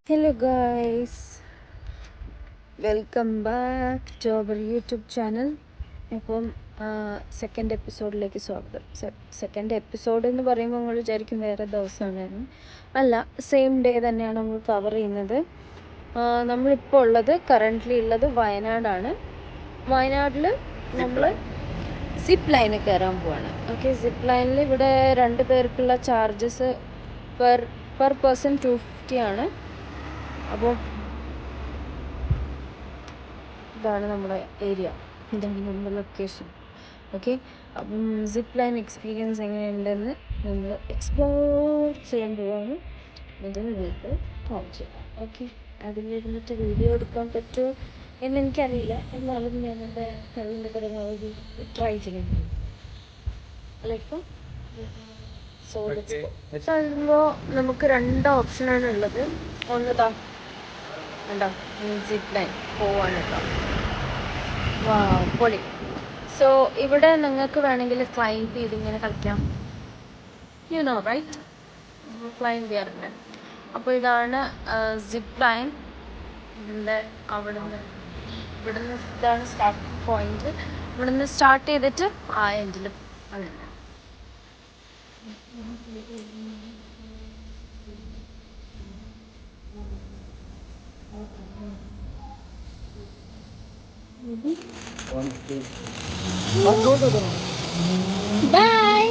Hello guys, welcome back to our YouTube channel. ഇപ്പം second എപ്പിസോഡിലേക്ക് സ്വാഗതം. സെക്കൻഡ് എപ്പിസോഡ് എന്ന് പറയുമ്പോൾ നമ്മൾ വിചാരിക്കും വേറെ ദിവസമാണ്. അല്ല, സെയിം ഡേ തന്നെയാണ് നമ്മൾ കവർ ചെയ്യുന്നത്. നമ്മളിപ്പോൾ ഉള്ളത് കറൻ്റ്ലി ഉള്ളത് വയനാടാണ്. വയനാട്ടിൽ നമ്മൾ സിപ്പ് ലൈനിൽ കയറാൻ പോവാണ്. ഓക്കെ, സിപ്പ് ലൈനിൽ ഇവിടെ 2 പേർക്കുള്ള ചാർജസ് പെർ പേഴ്സൺ 250 ആണ്. അപ്പോൾ ഇതാണ് നമ്മുടെ ഏരിയ, ഇതാണ് നമ്മുടെ ലൊക്കേഷൻ. ഓക്കെ, അപ്പം സിപ്പ് ലൈൻ എക്സ്പീരിയൻസ് എങ്ങനെയുണ്ടെന്ന് നമ്മൾ എക്സ്പ്ലോർ ചെയ്യാൻ പോവാണ്. അത് നിങ്ങൾക്ക് കാണിച്ചു. ഓക്കെ, അതിലിരുന്നിട്ട് വീഡിയോ എടുക്കാൻ പറ്റുമോ എന്ന് എനിക്കറിയില്ല, എന്നാലും ഞാൻ എൻ്റെ കഴിവിൻ്റെ പരമാവധി ട്രൈ ചെയ്യുന്നു. ലൈക്ക് സോ പറയുമ്പോൾ നമുക്ക് 2 ഓപ്ഷനാണ് ഉള്ളത്. ഒന്നതാ ഉണ്ടോ, സിപ്പ് ലൈൻ പോവാണ് കേട്ടോ. വാ, പൊളി. സോ ഇവിടെ നിങ്ങൾക്ക് വേണമെങ്കിൽ ക്ലൈംബ് ചെയ്ത് ഇങ്ങനെ കളിക്കാം. യു നോ റൈറ്റ്, ക്ലൈംബ് ചെയ്യാറുണ്ട്. അപ്പോൾ ഇതാണ് സിപ്പ് ലൈൻ. ഇതിൻ്റെ ഇവിടുന്ന് ഇതാണ് സ്റ്റാർട്ടിങ് പോയിന്റ്. ഇവിടുന്ന് സ്റ്റാർട്ട് ചെയ്തിട്ട് ആ എൻഡിൽ അങ്ങനെ. Bye.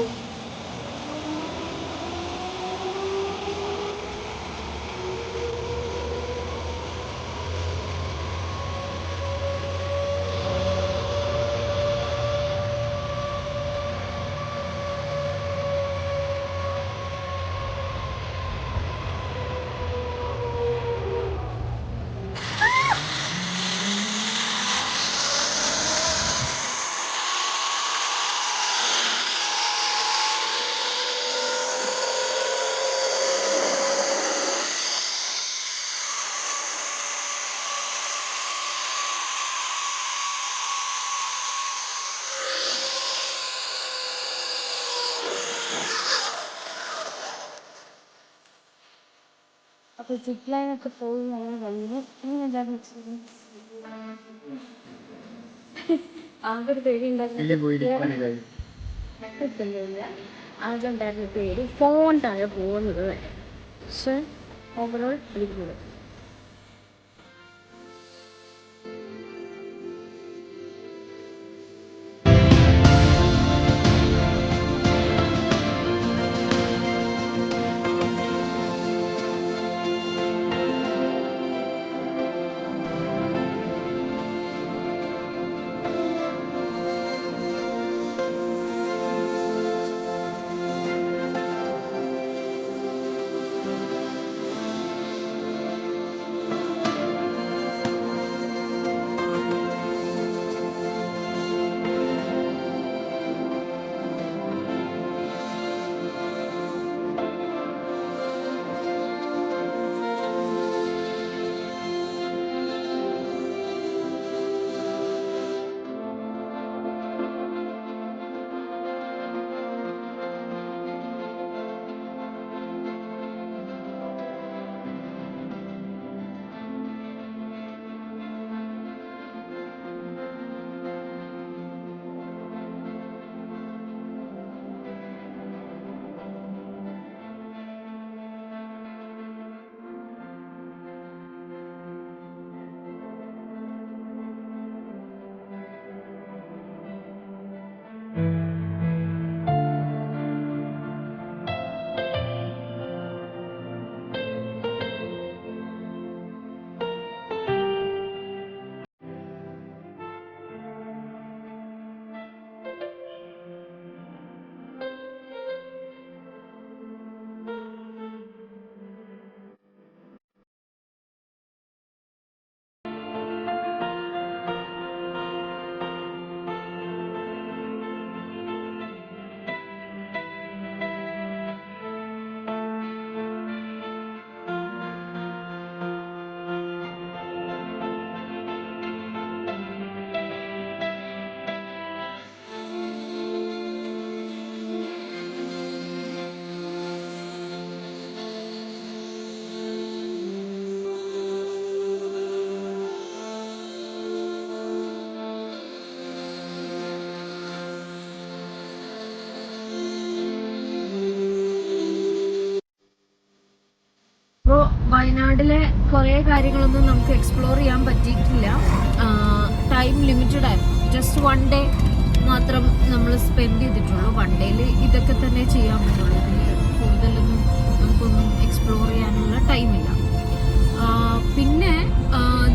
അപ്പോൾ സിപ്പ് ലൈനൊക്കെ പോയി ഞങ്ങൾ കഴിഞ്ഞു. എന്താണ് എക്സ്പീരിയൻസ്? ആകെ ഒരു പേടി ഉണ്ടായിരുന്നു. ആകെ ഉണ്ടായിരുന്ന പേടി ഫോൺ താഴെ പോകുന്നത് വരെ. പക്ഷേ ഓവറോൾ അടിപൊളി. വയനാട്ടിലെ കുറേ കാര്യങ്ങളൊന്നും നമുക്ക് എക്സ്പ്ലോർ ചെയ്യാൻ പറ്റിയിട്ടില്ല. ടൈം ലിമിറ്റഡ് ആയിരുന്നു. ജസ്റ്റ് 1 ഡേ മാത്രം നമ്മൾ സ്പെൻഡ് ചെയ്തിട്ടുള്ളൂ. 1 ഡേയിൽ ഇതൊക്കെ തന്നെ ചെയ്യാൻ പറ്റുള്ളൂ. ഇതിൽ കൂടുതലൊന്നും നമുക്കൊന്നും എക്സ്പ്ലോർ ചെയ്യാനുള്ള ടൈമില്ല. പിന്നെ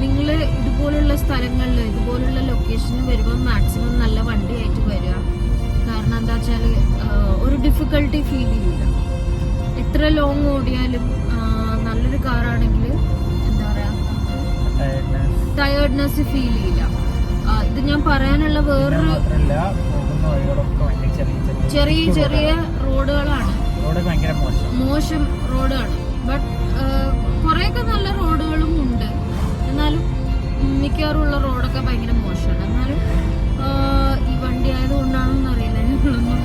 നിങ്ങൾ ഇതുപോലുള്ള സ്ഥലങ്ങളിൽ ഇതുപോലുള്ള ലൊക്കേഷനിൽ വരുമ്പോൾ മാക്സിമം നല്ല വണ്ടിയായിട്ട് വരിക. കാരണം എന്താ വെച്ചാൽ ഒരു ഡിഫിക്കൽട്ടി ഫീൽ ചെയ്യില്ല. എത്ര ലോങ് ഓടിയാലും നല്ലൊരു കാറാണെങ്കിൽ എന്താ പറയുക, ടയേർഡ്നെസ് ഫീൽ ചെയ്യില്ല. ഇത് ഞാൻ പറയാനുള്ള വേറൊരു ചെറിയ ചെറിയ റോഡുകളാണ്, മോശം റോഡാണ്. ബട്ട് കുറേയൊക്കെ നല്ല റോഡുകളും ഉണ്ട്. എന്നാലും മിക്കവാറുള്ള റോഡൊക്കെ ഭയങ്കര മോശമാണ്. എന്നാലും ഈ വണ്ടി ആയതുകൊണ്ടാണെന്ന് അറിയില്ല, ഞങ്ങളൊന്നും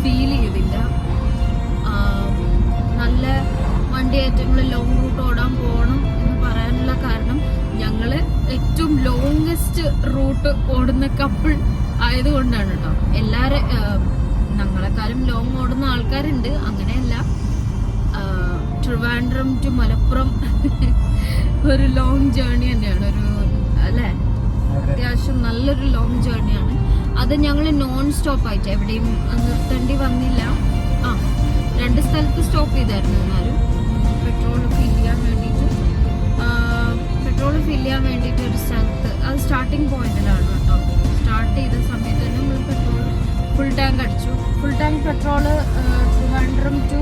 ഫീൽ ചെയ്തില്ല. നല്ല വണ്ടിയായിട്ട് ഞങ്ങൾ ലോങ് റൂട്ട് ഓടാൻ പോകണം എന്ന് പറയാനുള്ള കാരണം ഞങ്ങൾ ഏറ്റവും ലോങ്സ്റ്റ് റൂട്ട് ഓടുന്ന കപ്പിൾ ആയതുകൊണ്ടാണ് കേട്ടോ. എല്ലാവരും ഞങ്ങളെക്കാളും ലോങ് ഓടുന്ന ആൾക്കാരുണ്ട്, അങ്ങനെയല്ല. ട്രിവാൻഡ്രം ടു മലപ്പുറം ഒരു ലോങ് ജേർണി തന്നെയാണ്, ഒരു അല്ലേ, അത്യാവശ്യം നല്ലൊരു ലോങ് ജേർണിയാണ്. അത് ഞങ്ങൾ നോൺ സ്റ്റോപ്പ് ആയിട്ട് എവിടെയും നിർത്തേണ്ടി വന്നില്ല. 2 സ്ഥലത്ത് സ്റ്റോപ്പ് ചെയ്തായിരുന്നു. എന്നാലും പെട്രോൾ ഫില്ല് ചെയ്യാൻ വേണ്ടിയിട്ട് ഒരു സ്ഥലത്ത്, അത് സ്റ്റാർട്ടിങ് പോയിന്റിലാണ് കേട്ടോ. സ്റ്റാർട്ട് ചെയ്ത സമയത്ത് തന്നെ നമ്മൾ പെട്രോൾ ഫുൾ ടാങ്ക് അടിച്ചു. Full tank petrol Trivandrum to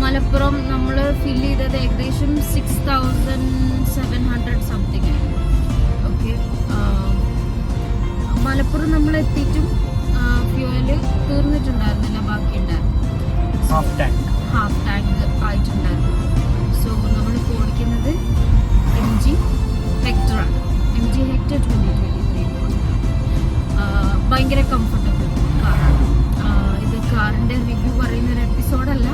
Malappuram നമ്മൾ ഫില്ല് ചെയ്തത് ഏകദേശം 6700 സംതിങ് ആയി. ഓക്കെ, മലപ്പുറം നമ്മൾ എത്തിയിട്ടും ഫ്യൂവല് തീർന്നിട്ടുണ്ടായിരുന്നില്ല, ബാക്കി ഉണ്ടായിരുന്നു. ഹാഫ് ടാങ്ക് ആയിട്ടുണ്ടായിരുന്നു. സോ നമ്മളിപ്പോൾ ഓടിക്കുന്നത് MG Hector ആണ്. MG Hector 2023. ഭയങ്കര കംഫർട്ടബിൾ കാറാണ്. ഇത് കാറിൻ്റെ റിവ്യൂ പറയുന്നൊരു എപ്പിസോഡല്ല,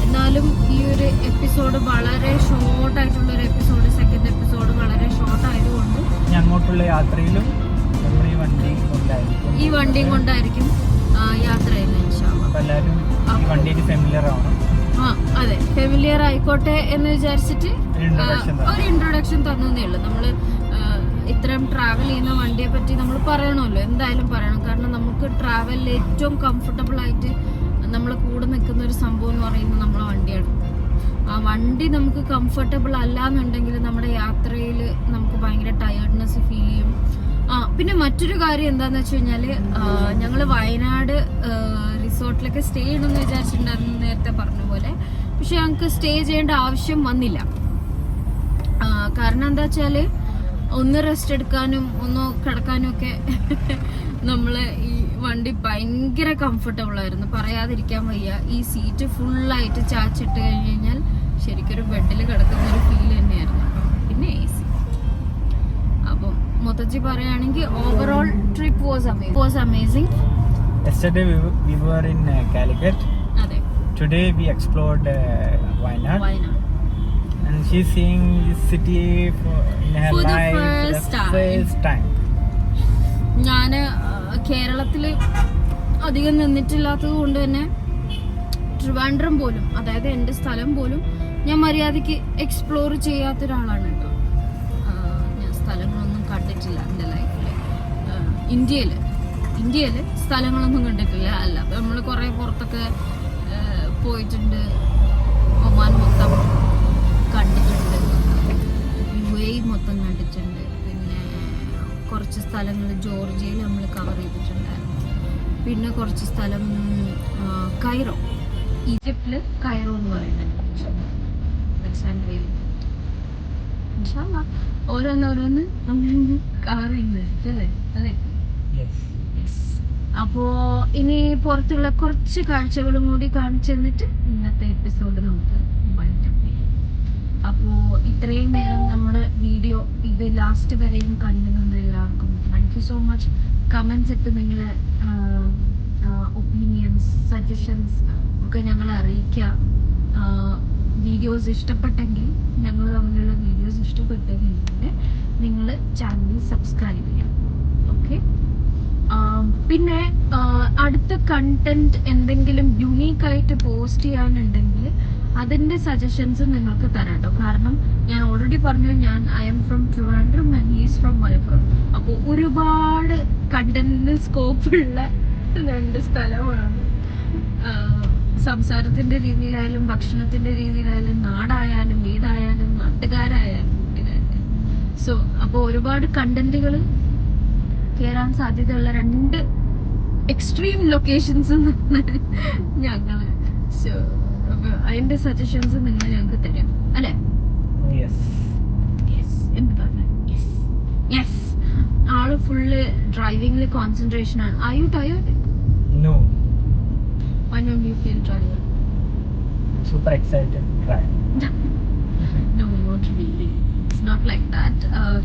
എന്നാലും ഈ ഒരു എപ്പിസോഡ് വളരെ ഷോർട്ടായിട്ടുള്ളൊരു എപ്പിസോഡ്, സെക്കൻഡ് എപ്പിസോഡ് വളരെ ഷോർട്ട് ആയതുകൊണ്ട് അങ്ങോട്ടുള്ള യാത്രയിലും ഈ വണ്ടിയും കൊണ്ടായിരിക്കും യാത്ര ചെയ്യുന്നത്. അതെ, ഫെമിലിയർ ആയിക്കോട്ടെ എന്ന് വിചാരിച്ചിട്ട് ഒരു ഇൻട്രൊഡക്ഷൻ തന്നേ ഉള്ളൂ. നമ്മള് ഇത്രയും ട്രാവൽ ചെയ്യുന്ന വണ്ടിയെ പറ്റി നമ്മൾ പറയണമല്ലോ, എന്തായാലും പറയണം. കാരണം നമുക്ക് ട്രാവലിൽ ഏറ്റവും കംഫർട്ടബിൾ ആയിട്ട് നമ്മളെ കൂടെ നിൽക്കുന്ന ഒരു സംഭവം എന്ന് പറയുന്നത് നമ്മളെ വണ്ടിയാണ്. ആ വണ്ടി നമുക്ക് കംഫർട്ടബിൾ അല്ല എന്നുണ്ടെങ്കിൽ നമ്മുടെ യാത്രയിൽ നമുക്ക് ഭയങ്കര ടയേർഡ്നെസ് ഫീൽ ചെയ്യും. പിന്നെ മറ്റൊരു കാര്യം എന്താന്ന് വെച്ച് കഴിഞ്ഞാല്, ഞങ്ങള് വയനാട് റിസോർട്ടിലൊക്കെ സ്റ്റേ ചെയ്യണമെന്ന് വിചാരിച്ചിട്ടുണ്ടായിരുന്നു, നേരത്തെ പറഞ്ഞ പോലെ. പക്ഷെ ഞങ്ങൾക്ക് സ്റ്റേ ചെയ്യേണ്ട ആവശ്യം വന്നില്ല. കാരണം എന്താ വെച്ചാല്, ഒന്ന് റെസ്റ്റ് എടുക്കാനും ഒന്ന് കിടക്കാനും ഒക്കെ നമ്മള് ഈ വണ്ടി ഭയങ്കര കംഫർട്ടബിൾ ആയിരുന്നു, പറയാതിരിക്കാൻ വയ്യ. ഈ സീറ്റ് ഫുള്ളായിട്ട് ചാച്ചിട്ട് കഴിഞ്ഞ് കഴിഞ്ഞാൽ ശരിക്കൊരു ബെഡിൽ കിടക്കുന്ന ഒരു ഫീൽ തന്നെയായിരുന്നു. പിന്നെ AC. അപ്പം മൊത്തത്തിൽ പറയുകയാണെങ്കിൽ overall trip was amazing. Yesterday we were in Calicut. അതെ. Today we explored Wayanad. And she's seeing this city in her life for the first time. ഞാൻ കേരളത്തില് അധികം നിന്നിട്ടില്ലാത്തത് കൊണ്ട് തന്നെ ട്രിവാൻഡ്രം പോലും, അതായത് എൻ്റെ സ്ഥലം പോലും ഞാൻ മര്യാദയ്ക്ക് എക്സ്പ്ലോർ ചെയ്യാത്ത ഒരാളാണ് കേട്ടോ. ഞാൻ സ്ഥലങ്ങളൊന്നും കണ്ടിട്ടില്ല എൻ്റെ ലൈഫിൽ. ഇന്ത്യയില് സ്ഥലങ്ങളൊന്നും കണ്ടിട്ടില്ല. അല്ല, നമ്മൾ കുറേ പുറത്തൊക്കെ പോയിട്ടുണ്ട്. ഒമാൻ മൊത്തം കണ്ടിട്ടുണ്ട്, UAE മൊത്തം കണ്ടിട്ടുണ്ട്. പിന്നെ കുറച്ച് സ്ഥലങ്ങൾ ജോർജിയയിൽ നമ്മൾ കവർ ചെയ്തിട്ടുണ്ടായിരുന്നു. പിന്നെ കുറച്ച് സ്ഥലം കൈറോ, ഈജിപ്തില് കൈറോ എന്ന് പറയുന്നത്. ഓരോന്നോരോന്ന് കവർ ചെയ്യുന്നത് അതെ. അപ്പോ ഇനി പുറത്തുള്ള കുറച്ച് കാഴ്ചകളും കൂടി കാണിച്ചു തന്നിട്ട് ഇന്നത്തെ എപ്പിസോഡ് നമുക്ക് വൈൻഡപ്പ് ചെയ്യാം. അപ്പോ ഇത്രയും നേരം നമ്മുടെ വീഡിയോ ഇത് ലാസ്റ്റ് വരെയും കണ്ടുകൊണ്ട് എല്ലാവർക്കും thank you so much. Comments ഇട്ട് നിങ്ങളെ ഒപ്പീനിയൻസ്, സജഷൻസ് ഒക്കെ ഞങ്ങളെ അറിയിക്കുക. വീഡിയോസ് ഇഷ്ടപ്പെട്ടെങ്കിൽ, ഞങ്ങൾ തമ്മിലുള്ള വീഡിയോസ് ഇഷ്ടപ്പെട്ടെങ്കിൽ നിങ്ങൾ ചാനൽ സബ്സ്ക്രൈബ് ചെയ്യാം. ഓക്കെ. പിന്നെ അടുത്ത കണ്ടന്റ് എന്തെങ്കിലും യുണീക്കായിട്ട് പോസ്റ്റ് ചെയ്യാനുണ്ടെങ്കിൽ അതിന്റെ സജഷൻസ് നിങ്ങൾക്ക് തരാം കേട്ടോ. കാരണം ഞാൻ ഓൾറെഡി പറഞ്ഞു, I am from Trivandrum and he's from Malappuram. അപ്പോൾ ഒരുപാട് കണ്ടന്റിന് സ്കോപ്പുള്ള രണ്ട് സ്ഥലമാണ്. സംസാരത്തിന്റെ രീതിയിലായാലും ഭക്ഷണത്തിന്റെ രീതിയിലായാലും നാടായാലും വീടായാലും നാട്ടുകാരായാലും. സോ അപ്പോൾ ഒരുപാട് കണ്ടന്റുകൾ കയറാൻ സാധ്യതയുള്ള രണ്ട് എക്സ്ട്രീം ലൊക്കേഷൻസ് ഞങ്ങള്. സോ അതിന്റെ സജഷൻസ് നിങ്ങൾ ഞങ്ങൾക്ക് തരാം അല്ലെ? ആള് ഫുള്ള് ഡ്രൈവിംഗിൽ കോൺസെൻട്രേഷൻ ആണ്. Are you tired? No. Why don't you feel tired? Super excited. Try. No, not really. It's not like that.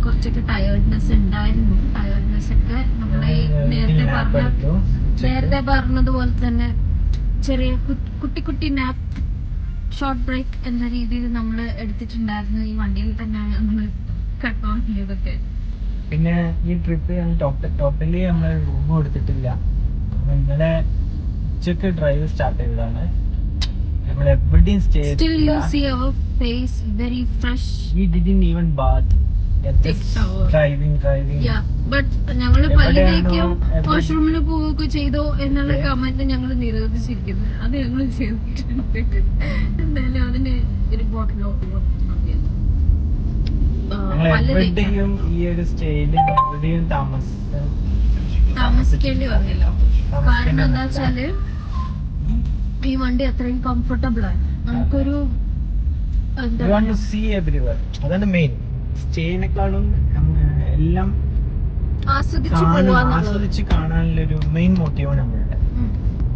കുറച്ചൊക്കെ ടയർഡ്നെസ് ഉണ്ടായിരുന്നു. ടയർഡ്നെസ് ഒക്കെ നമ്മളെ നേരത്തെ പറഞ്ഞതുപോലെ തന്നെ ചെറിയ കുട്ടി നാപ്പ്, ഷോർട്ട് ബ്രേക്ക് എന്ന രീതിയിൽ നമ്മൾ എടുത്തിട്ടുണ്ടായിരുന്നു. ഈ വണ്ടിയിൽ തന്നെ നമ്മൾ കണ്ടുപോയതൊക്കെ. പിന്നെ ഈ ട്രിപ്പ് ടോട്ടലി നമ്മൾ റൂം കൊടുത്തിട്ടില്ല. ഇന്നലെ ഉച്ചക്ക് ഡ്രൈവ് സ്റ്റാർട്ട് ചെയ്തതാണ്. നമ്മൾ എവിടെയും stay Still you see our face very fresh. We didn't even bath. Driving. Yeah, but ഞങ്ങള് പലതേക്കും വാഷ്റൂമിൽ പോവുകയൊക്കെ ചെയ്തോ എന്നുള്ള കമന്റ് ഞങ്ങൾ നിരോധിച്ചിരിക്കുന്നു. അത് ഞങ്ങൾ ചെയ്തിട്ടുണ്ട്. എന്തായാലും അതിന് ഒരു ബോട്ടിലോ എവിടെയും ഈ ഒരു സ്റ്റേയിൽ എവിടെയും താമസിക്കേണ്ടി വന്നില്ല. കാരണം എന്താ വെച്ചാല് ഈ വണ്ടി അത്രയും കംഫർട്ടബിൾ ആണ്. നമുക്കൊരു അതാണ് മെയിൻ. സ്റ്റേനെക്കാളും എല്ലാം ആസ്വദിച്ച് കാണാനുള്ള ഒരു മെയിൻ മോട്ടീവാണ് നമ്മളുടെ.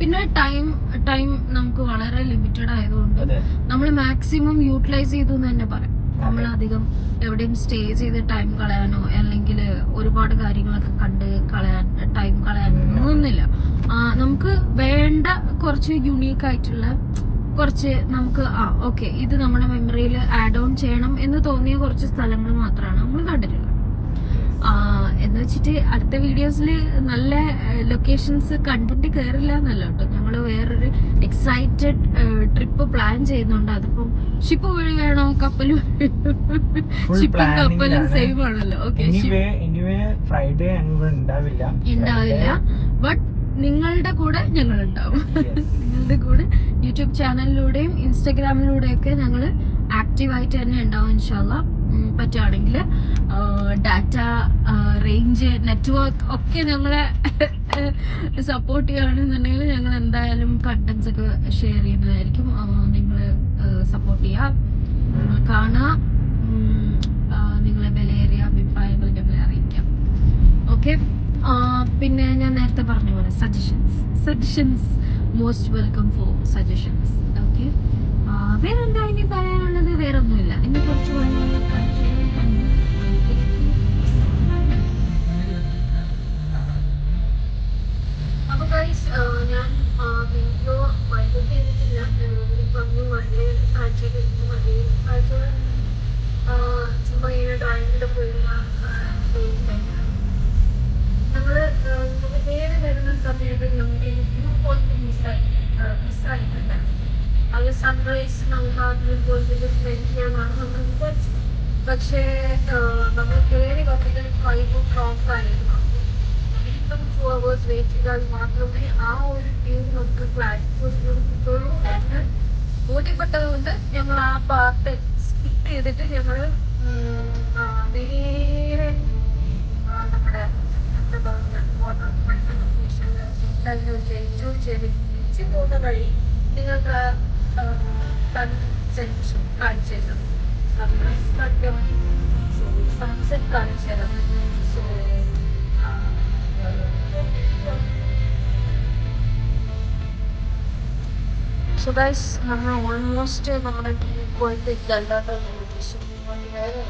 പിന്നെ ടൈം നമുക്ക് വളരെ ലിമിറ്റഡ് ആയതുകൊണ്ട് നമ്മൾ മാക്സിമം യൂട്ടിലൈസ് ചെയ്തു എന്ന് തന്നെ പറയാം. നമ്മൾ അധികം എവിടെയും സ്റ്റേ ചെയ്ത് ടൈം കളയാനോ അല്ലെങ്കിൽ ഒരുപാട് കാര്യങ്ങളൊക്കെ കണ്ട് ടൈം കളയാനൊന്നുമില്ല. നമുക്ക് വേണ്ട കുറച്ച് യുണീക്ക് ആയിട്ടുള്ള കുറച്ച് നമുക്ക് ഓക്കെ ഇത് നമ്മുടെ മെമ്മറിയിൽ ആഡ് ഓൺ ചെയ്യണം എന്ന് തോന്നിയ കുറച്ച് സ്ഥലങ്ങൾ മാത്രമാണ് നമ്മൾ കണ്ടിട്ടുള്ളത്. എന്ന് വെച്ചിട്ട് അടുത്ത വീഡിയോസിൽ നല്ല ലൊക്കേഷൻസ് കണ്ടിട്ട് കയറില്ല എന്നല്ല കേട്ടോ. ഞങ്ങൾ വേറൊരു എക്സൈറ്റഡ് ട്രിപ്പ് പ്ലാൻ ചെയ്യുന്നുണ്ട്. അതിപ്പം ഷിപ്പ് വഴി വേണോ കപ്പൽ ഷിപ്പും കപ്പലും സെയിം ആണല്ലോ. ഓക്കെ, ഫ്രൈഡേ ഉണ്ടാവില്ല. ബട്ട് നിങ്ങളുടെ കൂടെ ഞങ്ങൾ ഉണ്ടാവും. നിങ്ങളുടെ കൂടെ യൂട്യൂബ് ചാനലിലൂടെയും ഇൻസ്റ്റഗ്രാമിലൂടെയൊക്കെ ഞങ്ങൾ ആക്റ്റീവായിട്ട് തന്നെ ഉണ്ടാവും ഇൻഷാല്ലാ. പറ്റുകയാണെങ്കിൽ ഡാറ്റ, റേഞ്ച്, നെറ്റ്വർക്ക് ഒക്കെ ഞങ്ങളെ സപ്പോർട്ട് ചെയ്യുകയാണെന്നുണ്ടെങ്കിൽ ഞങ്ങൾ എന്തായാലും കണ്ടന്റ്സ് ഒക്കെ ഷെയർ ചെയ്യുന്നതായിരിക്കും. നിങ്ങൾ സപ്പോർട്ട് ചെയ്യുക, കാണുക, നിങ്ങളെ വിലയേറിയ അഭിപ്രായങ്ങൾ ഞങ്ങളെ അറിയിക്കാം. ഓക്കെ, പിന്നെ ഞാൻ നേരത്തെ പറഞ്ഞ പോലെ suggestions most welcome for suggestions. Okay, വേറെന്താ ഇനി പറയാനുള്ളത്? വേറൊന്നുമില്ല. ഇനി കുറച്ച് അപ്പൊ ഗൈസ്, ഞാൻ വീഡിയോ വൈകിട്ട് ചെയ്തിട്ടില്ല. പറഞ്ഞു വണ്ടിയിൽ ചുമ്മാ ഇങ്ങനെ ഡ്രൈവിന്റെ പോയിരുന്ന ഞങ്ങള് നേരെ വരുന്ന സമയത്ത് നമുക്ക് വ്യൂ പോയിന്റ് മിസ്സായിട്ടുണ്ട്. അത് സൺറൈസ് നമുക്ക് ആദ്യം പോയിന്റ് സ്പെൻഡ് ചെയ്യാനാണ് നമ്മൾ വിചാരിച്ചത്. പക്ഷേ നമ്മൾ കയറി വന്നത് 5 o'clock ആയിരുന്നു. വീണ്ടും 2 hours വെയിറ്റ് ചെയ്താൽ മാത്രമേ ആ ഒരു വ്യൂ നമുക്ക് ക്ലാരിറ്റി കിട്ടുള്ളൂ എന്ന് ബോധ്യപ്പെട്ടതുകൊണ്ട് ഞങ്ങൾ ആ പാർട്ട് സ്കിപ്പ് ചെയ്തിട്ട് ഞങ്ങൾ നേരെ നമ്മുടെ എൻജോയ് ചെയ്ത് തിരിച്ചു പോകുന്ന വഴി നിങ്ങൾക്ക് സൺസെറ്റ് കാണിച്ചു തരാം, സൺറൈസ് കണ്ടും സൺസെറ്റ് കാണിച്ചു തരാം. സോ ഗൈസ്, നമ്മൾ ഓൾമോസ്റ്റ് നമ്മുടെ വ്യൂ പോയിന്റ് ഇതല്ലാത്ത ലൊക്കേഷൻ വേറെ.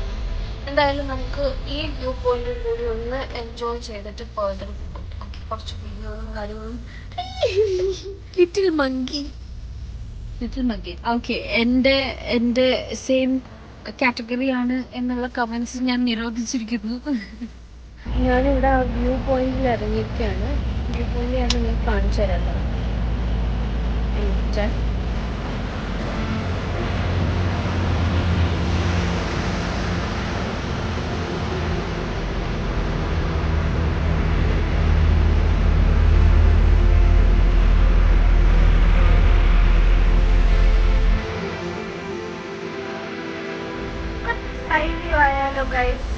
എന്തായാലും നമുക്ക് ഈ വ്യൂ പോയിന്റിൽ കൂടി ഒന്ന് എൻജോയ് ചെയ്തിട്ട് ഫർദർ കുറച്ച് വീഡിയോകളും കാര്യങ്ങളും. Little monkey. ഓക്കെ, എൻ്റെ സെയിം കാറ്റഗറിയാണ് എന്നുള്ള കമൻസ് ഞാൻ നിരോധിച്ചിരിക്കുന്നു. ഞാനിവിടെ വ്യൂ പോയിന്റിൽ ഇറങ്ങിയിരിക്കുകയാണ്. വ്യൂ പോയിന്റ് ഞാൻ നിങ്ങൾക്ക് കാണിച്ചു തരാം. റിവ്യൂ ആയാലോ ഗൈസ്?